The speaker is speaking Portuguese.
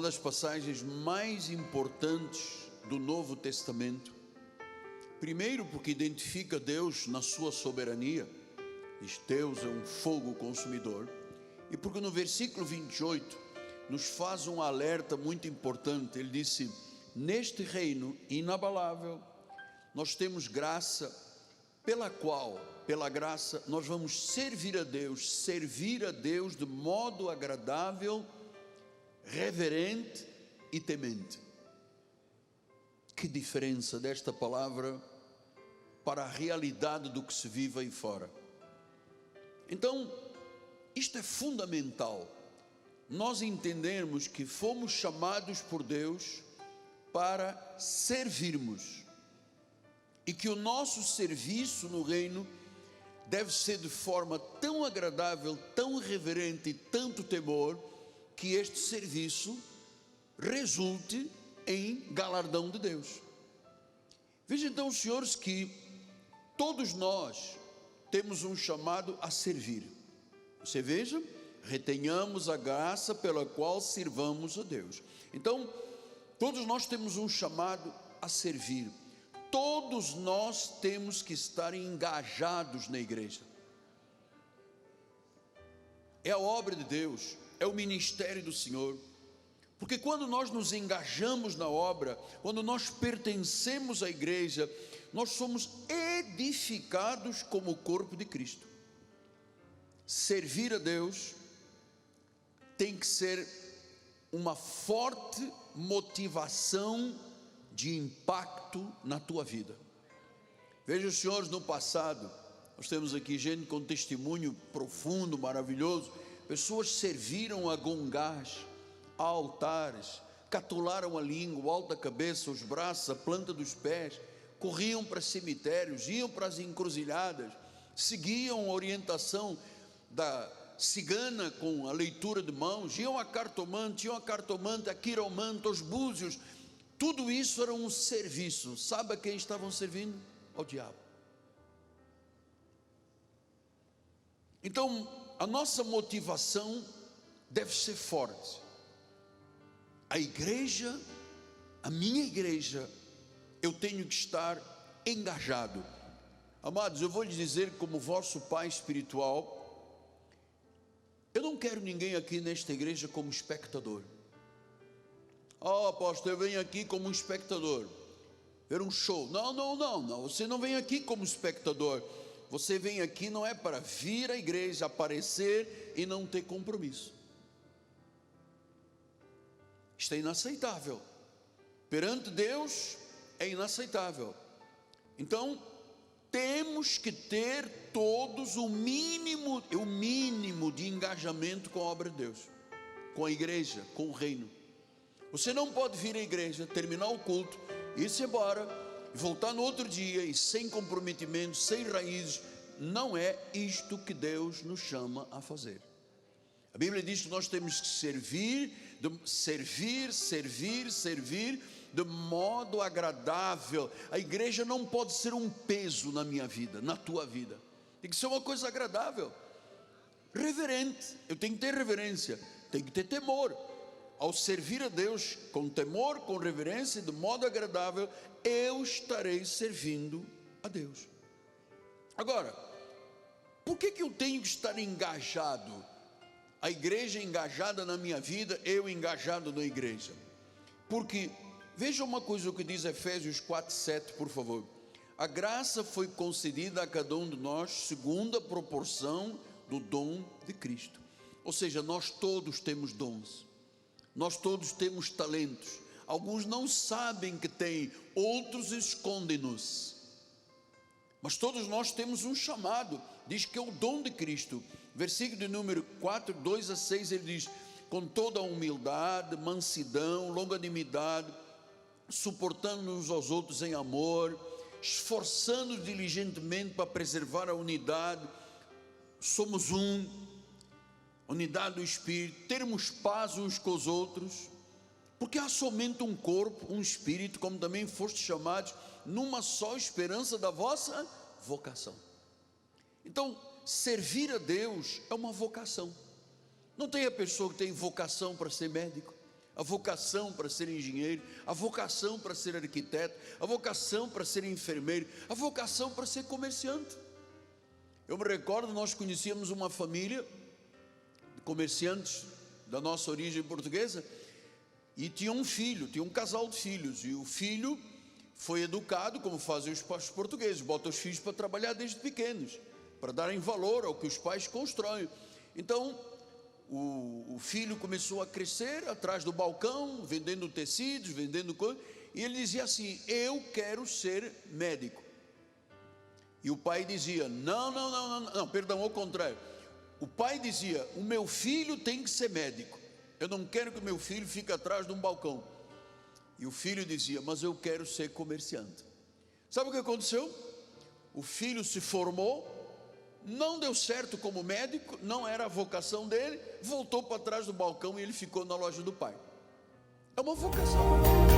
das passagens mais importantes do Novo Testamento. Primeiro, porque identifica Deus na sua soberania, diz Deus é um fogo consumidor, e porque no versículo 28 nos faz um alerta muito importante. Ele disse: neste reino inabalável nós temos graça, pela qual, pela graça, nós vamos servir a Deus de modo agradável, reverente e temente. Que diferença desta palavra para a realidade do que se vive aí fora. Então, isto é fundamental, nós entendermos que fomos chamados por Deus para servirmos, e que o nosso serviço no reino deve ser de forma tão agradável, tão reverente e tanto temor, que este serviço resulte em galardão de Deus. Vejam então, senhores, que todos nós temos um chamado a servir. Você veja, retenhamos a graça pela qual sirvamos a Deus. Então, todos nós temos um chamado a servir. Todos nós temos que estar engajados na igreja. É a obra de Deus, é o ministério do Senhor. Porque quando nós nos engajamos na obra, quando nós pertencemos à igreja, nós somos edificados como o corpo de Cristo. Servir a Deus tem que ser uma forte motivação de impacto na tua vida. Veja os senhores, no passado, nós temos aqui gente com testemunho profundo, maravilhoso. Pessoas serviram a gongás, a altares, catularam a língua, o alto da cabeça, os braços, a planta dos pés, corriam para cemitérios, iam para as encruzilhadas, seguiam a orientação da cigana com a leitura de mãos, iam a cartomante, a quiromante, aos búzios. Tudo isso era um serviço. Sabe a quem estavam servindo? Ao diabo. Então, a nossa motivação deve ser forte. A igreja, a minha igreja, eu tenho que estar engajado. Amados, eu vou lhes dizer como vosso pai espiritual, eu não quero ninguém aqui nesta igreja como espectador. Apóstolo, eu venho aqui como um espectador, ver um show. Não, você não vem aqui como espectador. Você vem aqui não é para vir à igreja, aparecer e não ter compromisso. Isto é inaceitável. Perante Deus é inaceitável. Então, temos que ter todos o mínimo de engajamento com a obra de Deus, com a igreja, com o reino. Você não pode vir à igreja, terminar o culto, ir-se embora, voltar no outro dia e sem comprometimento, sem raízes. Não é isto que Deus nos chama a fazer. A Bíblia diz que nós temos que servir de modo agradável. A igreja não pode ser um peso na minha vida, na tua vida. Tem que ser uma coisa agradável, reverente. Eu tenho que ter reverência, tenho que ter temor. Ao servir a Deus com temor, com reverência, de modo agradável, eu estarei servindo a Deus. Agora, por que eu tenho que estar engajado? A igreja engajada na minha vida, eu engajado na igreja. Porque, veja uma coisa o que diz Efésios 4:7, por favor. A graça foi concedida a cada um de nós segundo a proporção do dom de Cristo. Ou seja, nós todos temos dons, nós todos temos talentos. Alguns não sabem que têm, outros escondem-nos. Mas todos nós temos um chamado, diz que é o dom de Cristo. Versículo de número 4, 2 a 6, ele diz: com toda a humildade, mansidão, longanimidade, suportando uns aos outros em amor, esforçando diligentemente para preservar a unidade. Somos unidade do Espírito, termos paz uns com os outros, porque há somente um corpo, um Espírito, como também fostes chamados numa só esperança da vossa vocação. Então, servir a Deus é uma vocação. Não tem a pessoa que tem vocação para ser médico, a vocação para ser engenheiro, a vocação para ser arquiteto, a vocação para ser enfermeiro, a vocação para ser comerciante. Eu me recordo, nós conhecíamos uma família de comerciantes da nossa origem portuguesa, e tinha um filho, tinha um casal de filhos, e o filho foi educado como fazem os pais portugueses, botam os filhos para trabalhar desde pequenos, para darem valor ao que os pais constroem. Então o filho começou a crescer atrás do balcão, vendendo tecidos, vendendo coisas, e ele dizia assim: eu quero ser médico. E o pai dizia: não, perdão, ao contrário, o pai dizia: o meu filho tem que ser médico, eu não quero que o meu filho fique atrás de um balcão. E o filho dizia: mas eu quero ser comerciante. Sabe o que aconteceu? O filho se formou, não deu certo como médico, não era a vocação dele, voltou para trás do balcão e ele ficou na loja do pai. É uma vocação.